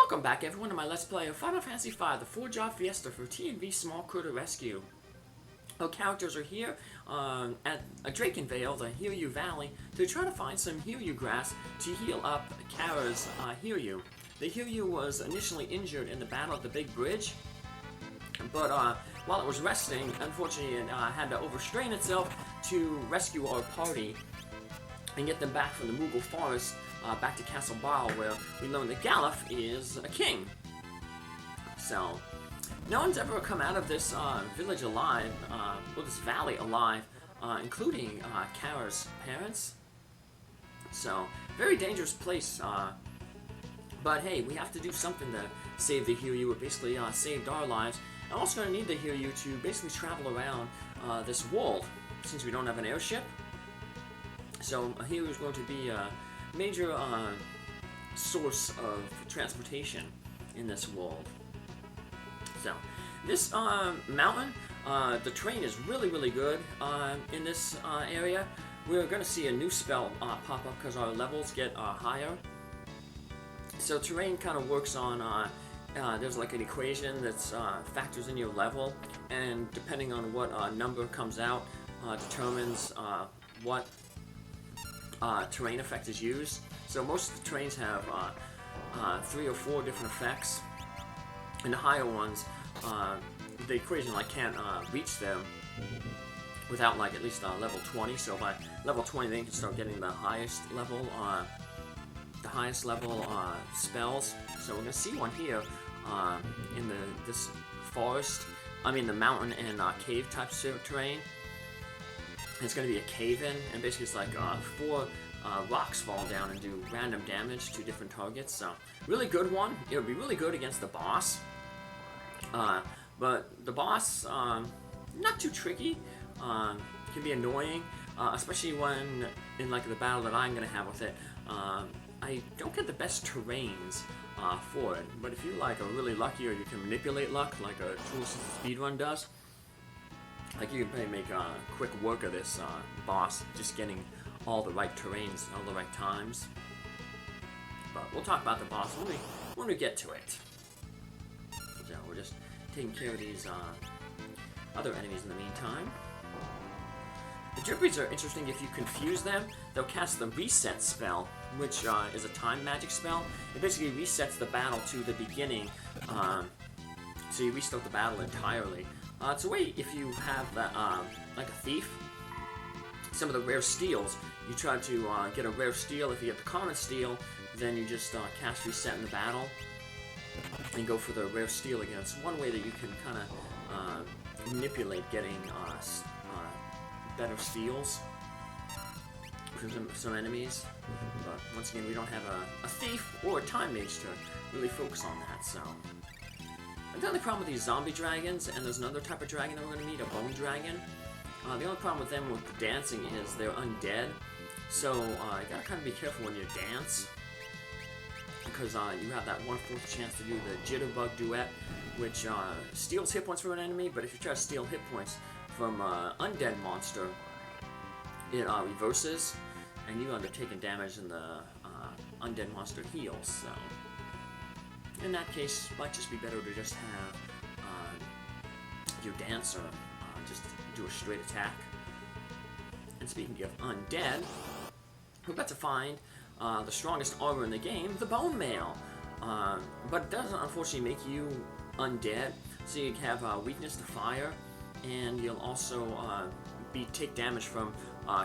Welcome back everyone to my Let's Play of Final Fantasy V, the 4-job Fiesta for T&V Small Critter Rescue. Our characters are here at Drakenvale, the Hiryuu Valley, to try to find some hiryuu grass to heal up Kara's hiryuu. The hiryuu was initially injured in the battle at the Big Bridge, but while it was resting, unfortunately it had to overstrain itself to rescue our party and get them back from the Moogle Forest back to Castle Ball, where we learn that Galuf is a king. So, no one's ever come out of this village alive, or this valley alive, including Kara's parents. So, very dangerous place, but hey, we have to do something to save the hiryuu. It basically saved our lives. I'm also going to need the hiryuu to basically travel around this world, since we don't have an airship. So, a hiryuu is going to be a major source of transportation in this world. So, this mountain, the terrain is really good in this area. We're going to see a new spell pop up because our levels get higher. So terrain kind of works on, there's like an equation that factors in your level, and depending on what number comes out, determines what terrain effect is used. So most of the terrains have 3 or 4 different effects, and the higher ones, the equation can't reach them without at least level 20. So by level 20, they can start getting the highest level spells. So we're gonna see one here in this forest. I mean the mountain and cave type terrain. It's going to be a cave-in, and basically it's like 4 rocks fall down and do random damage to different targets. So, really good one. It would be really good against the boss. But the boss, not too tricky. Can be annoying, especially when in the battle that I'm going to have with it. I don't get the best terrains for it. But if you are really lucky, or you can manipulate luck like a Tool Speedrun does, you can probably make quick work of this boss, just getting all the right terrains, all the right times. But we'll talk about the boss when we get to it. So we're just taking care of these other enemies in the meantime. The Drippies are interesting. If you confuse them, they'll cast the Reset spell, which is a time magic spell. It basically resets the battle to the beginning, so you restart the battle entirely. It's a way if you have that, like a thief, some of the rare steals, you try to get a rare steal. If you get the common steal, then you just cast Reset in the battle and go for the rare steal again. It's one way that you can kind of manipulate getting better steals from some enemies. But once again, we don't have a thief or a time mage to really focus on that, so. The only problem with these zombie dragons, and there's another type of dragon that we're going to meet, a bone dragon. The only problem with them with the dancing is they're undead. So you gotta kind of be careful when you dance, because you have that 1/4 chance to do the Jitterbug duet, which steals hit points from an enemy. But if you try to steal hit points from an undead monster, it reverses, and you end up taking damage and the undead monster heals. So in that case, it might just be better to just have your dancer just do a straight attack. And speaking of undead, we're about to find the strongest armor in the game, the Bone Mail. But it doesn't unfortunately make you undead, so you have weakness to fire, and you'll also take damage from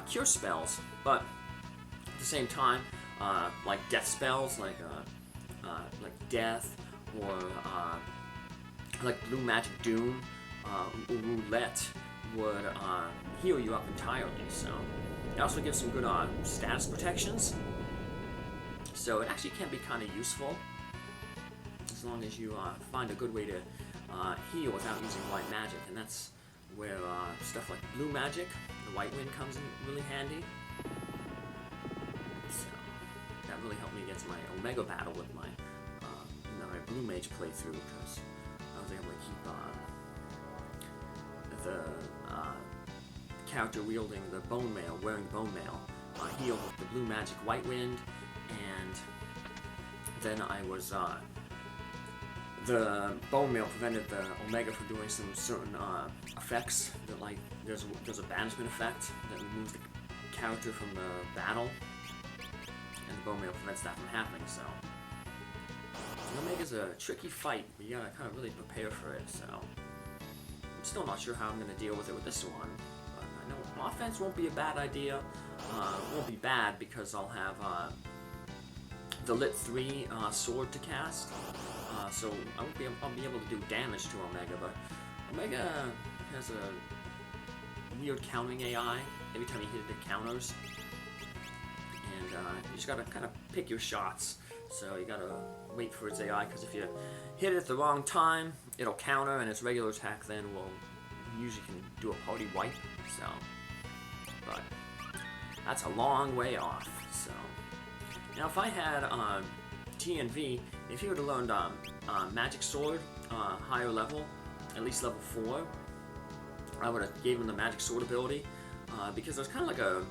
cure spells. But at the same time, like death spells, like death, or like Blue Magic Doom, or Roulette would heal you up entirely. So it also gives some good status protections. So it actually can be kind of useful as long as you find a good way to heal without using white magic, and that's where stuff like Blue Magic, the White Wind, comes in really handy. So that really helped me against my Omega battle with my Blue Mage playthrough, because I was able to keep the character wielding the Bone Mail, wearing Bone Mail, healed with the Blue Magic White Wind, and then I was the bone meal prevented the Omega from doing some certain effects. That like there's a banishment effect that removes the character from the battle, and the bone meal prevents that from happening. So Omega's a tricky fight, but you gotta kind of really prepare for it. So I'm still not sure how I'm gonna deal with it with this one. But I know offense won't be a bad idea. Won't be bad because I'll have the Lit 3 sword to cast. So I'll be able to do damage to Omega, but Omega has a weird counting AI. Every time you hit it, it counters. And you just gotta kind of pick your shots. So you gotta wait for its AI, because if you hit it at the wrong time, it'll counter, and its regular attack then will usually can do a party wipe. So, but that's a long way off. So now if I had TNV, if he would have learned Magic Sword, higher level, at least level 4, I would have gave him the Magic Sword ability, because there's kind of like a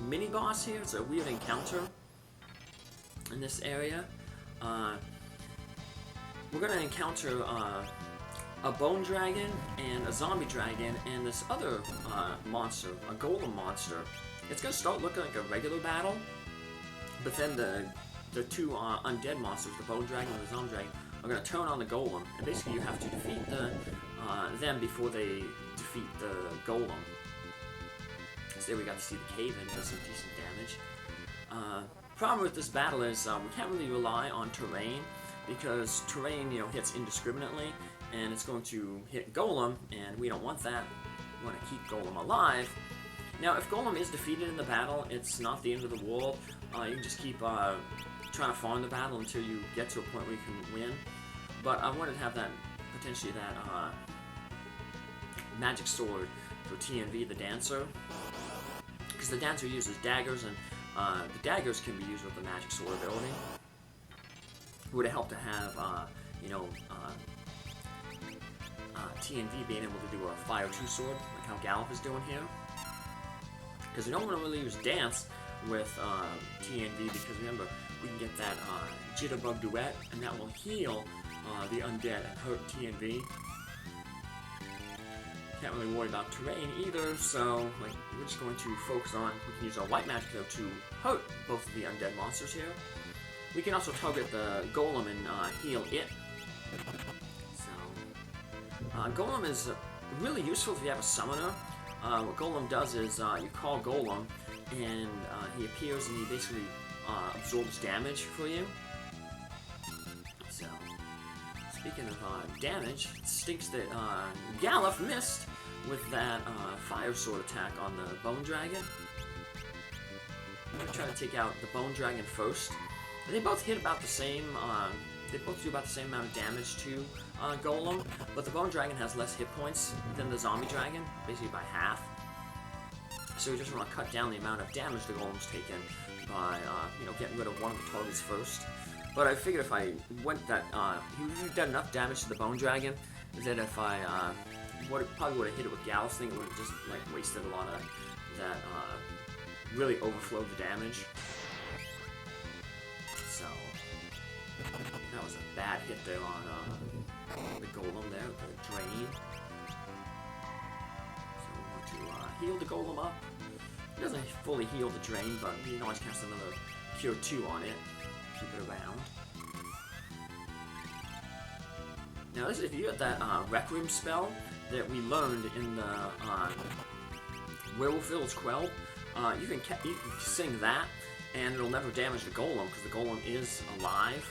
mini boss here. It's a weird encounter in this area. We're gonna encounter a bone dragon and a zombie dragon and this other monster, a golem monster. It's gonna start looking like a regular battle, but then the two undead monsters, the bone dragon and the zombie dragon, are gonna turn on the golem, and basically you have to defeat them before they defeat the golem. So there we got to see the cave in, does some decent damage. Problem with this battle is we can't really rely on terrain, because terrain, hits indiscriminately, and it's going to hit Golem, and we don't want that. We want to keep Golem alive. Now, if Golem is defeated in the battle, it's not the end of the world. You can just keep trying to farm the battle until you get to a point where you can win. But I wanted to have that, potentially that magic sword for TNV, the Dancer, because the Dancer uses daggers, and the daggers can be used with the magic sword ability. It would help to have, TNV being able to do a Fire 2 sword, like how Galuf is doing here. Because we don't want to really use Dance with TNV, because remember, we can get that Jitterbug Duet, and that will heal the undead and hurt TNV. Can't really worry about terrain either, so we're just going to focus on, we can use our white magic though to hurt both of the undead monsters here. We can also target the golem and heal it. So, golem is really useful if you have a summoner. What golem does is you call golem, and he appears and he basically absorbs damage for you. So, speaking of damage, it stinks that Galuf missed with that fire sword attack on the bone dragon. I'm going to try to take out the bone dragon first. They both hit about the same, they both do about the same amount of damage to Golem, but the bone dragon has less hit points than the zombie dragon, basically by half. So we just want to cut down the amount of damage the Golem's taken by, getting rid of one of the targets first. But I figured if I went that, he did enough damage to the bone dragon that if I probably would have hit it with Galuf's thing, it would have just wasted a lot of that, really overflowed the damage. So that was a bad hit there on the golem there with the drain. So we want to heal the golem up. He doesn't fully heal the drain, but you can always cast another Cure 2 on it. Keep it around. Now this, if you get that Requiem spell that we learned in the Werewolf Village Quell, you can sing that, and it'll never damage the golem, because the golem is alive,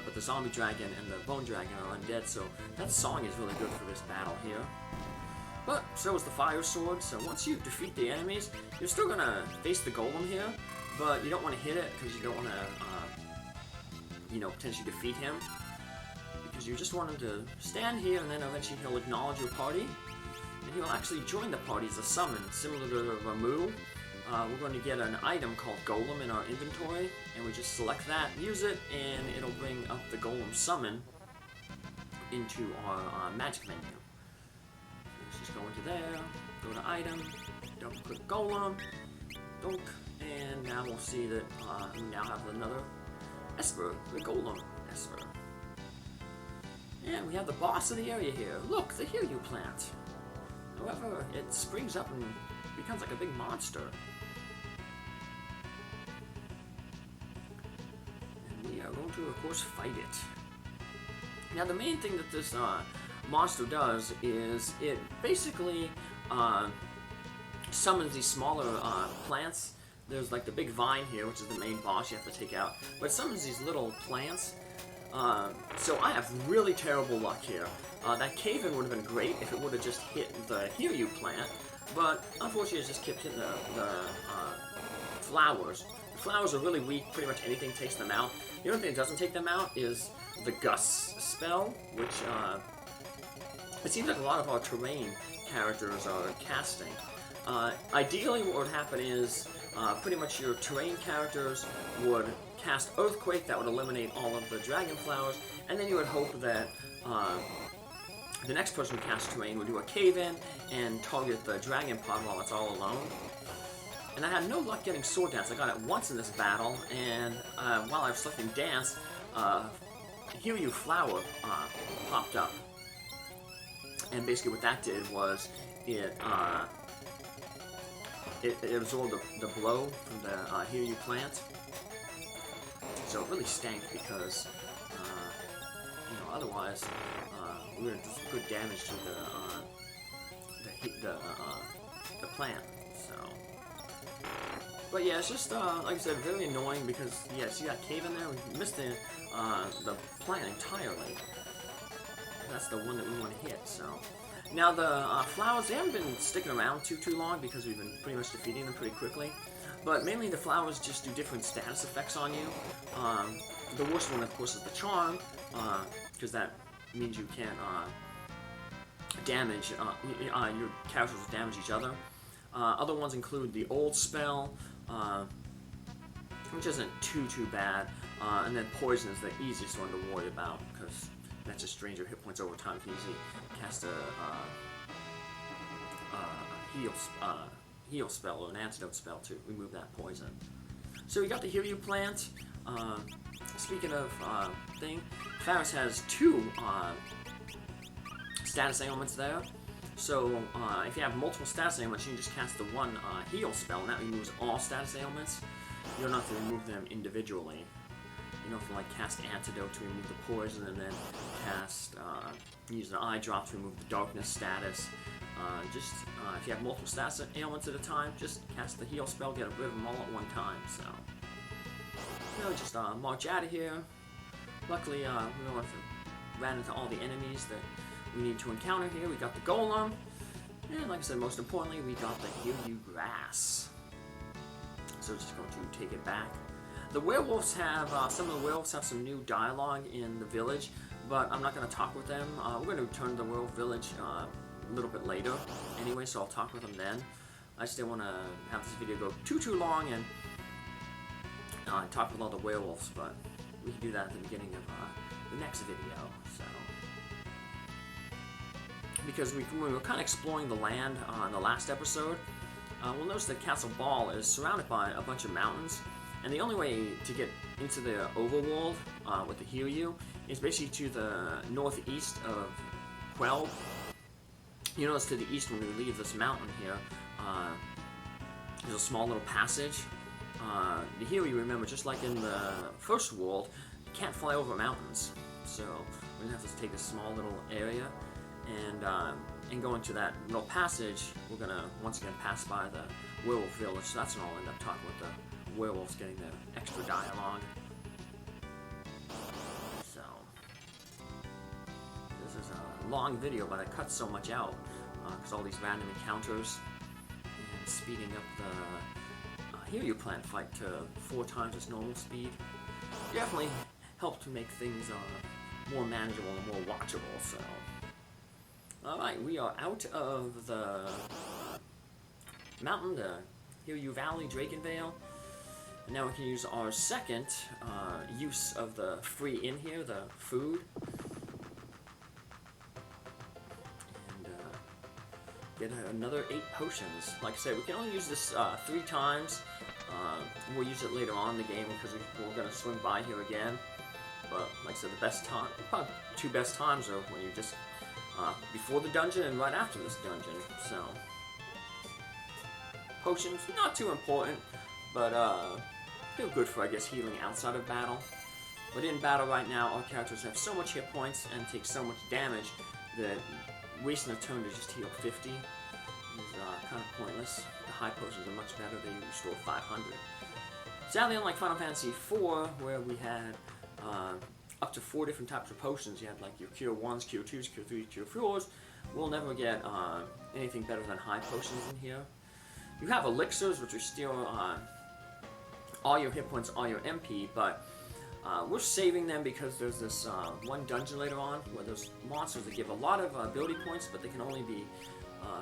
but the zombie dragon and the bone dragon are undead, so that song is really good for this battle here. But so is the fire sword, so once you defeat the enemies, you're still going to face the golem here, but you don't want to hit it, because you don't want to, potentially defeat him, because you just want him to stand here, and then eventually he'll acknowledge your party, and he'll actually join the party as a summon, similar to Ramu. We're going to get an item called Golem in our inventory, and we just select that, use it, and it'll bring up the Golem summon into our magic menu. Let's just go into there, go to item, double click Golem, dunk, and now we'll see that we now have another Esper, the Golem Esper. And we have the boss of the area here. Look, the hiryuu plant. However, it springs up and becomes like a big monster. And we are going to, of course, fight it. Now, the main thing that this monster does is it basically summons these smaller plants. There's like the big vine here, which is the main boss you have to take out. But it summons these little plants. So I have really terrible luck here. That cave-in would have been great if it would have just hit the hiryuu plant. But unfortunately it just kept hitting the flowers. The flowers are really weak. Pretty much anything takes them out. The only thing that doesn't take them out is the Gus spell, which it seems like a lot of our terrain characters are casting. Ideally, what would happen is pretty much your terrain characters would cast Earthquake, that would eliminate all of the dragon flowers, and then you would hope that the next person who casts terrain would do a cave-in and target the dragon pod while it's all alone. And I had no luck getting sword dance. I got it once in this battle, and while I was selecting dance, hiryuu flower popped up. And basically what that did was it absorbed the blow from the hiryuu plant. So it really stank because, you know, otherwise we would have done some good damage to the plant. So, but yeah, it's just like I said, very annoying because yeah, see that cave in there? We missed the plant entirely. That's the one that we want to hit. So now the flowers, they haven't been sticking around too long because we've been pretty much defeating them pretty quickly. But mainly the flowers just do different status effects on you. The worst one, of course, is the charm, because that means you can't damage, your characters will damage each other. Other ones include the old spell, which isn't too bad, and then poison is the easiest one to worry about, because that just drains your hit points over time. You can easily cast a heal spell or an antidote spell to remove that poison. So we got the hiryuu plant. Speaking of Faris has 2 status ailments there. So if you have multiple status ailments, you can just cast the one heal spell, and that removes all status ailments. You don't have to remove them individually. You don't have to like cast antidote to remove the poison, and then cast use an eye drop to remove the darkness status. If you have multiple status ailments at a time, just cast the heal spell, get rid of them all at one time. So, really just march out of here. Luckily, we don't have to ran into all the enemies that we need to encounter here. We got the golem, and like I said, most importantly, we got the hiryuu grass. So, just going to take it back. The werewolves have some of the werewolves have some new dialogue in the village, but I'm not going to talk with them. We're going to return to the werewolf village a little bit later anyway, so I'll talk with them then. I just didn't want to have this video go too long and talk with all the werewolves, but we can do that at the beginning of the next video. So, because we were kind of exploring the land in the last episode, we'll notice that Castle Ball is surrounded by a bunch of mountains, and the only way to get into the overworld with the hiryuu is basically to the northeast of Quell. You notice to the east when we leave this mountain here, there's a small little passage. The hiryuu, remember, just like in the first world, you can't fly over mountains. So we're going to have to take this small little area and go into that little passage. We're going to once again pass by the werewolf village. So that's when I'll end up talking with the werewolves, getting the extra dialogue. So this is a long video, but I cut so much out because all these random encounters and speeding up the hiryuu plant fight to 4 times its normal speed definitely helped to make things more manageable and more watchable. So, alright, we are out of the mountain, the hiryuu Valley, Drakenvale. And now we can use our second use of the free inn here, the food. And get another 8 potions. Like I said, we can only use this 3 times. We'll use it later on in the game because we're going to swing by here again. But like I said, the best time, probably two best times are when you just before the dungeon and right after this dungeon. So potions not too important, but feel good for I guess healing outside of battle. But in battle right now, our characters have so much hit points and take so much damage that wasting a turn to just heal 50 is kind of pointless. The high potions are much better; they restore 500. Sadly, unlike Final Fantasy IV, where we had up to 4 different types of potions, you had like your Cure 1s, Cure 2s, Cure 3s, Cure 4s, we'll never get anything better than high potions in here. You have elixirs, which restore all your hit points, all your MP, but we're saving them because there's this one dungeon later on where there's monsters that give a lot of ability points, but they can only be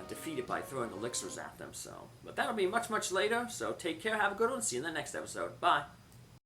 defeated by throwing elixirs at them. So, but that'll be much, much later. So take care, have a good one, see you in the next episode. Bye.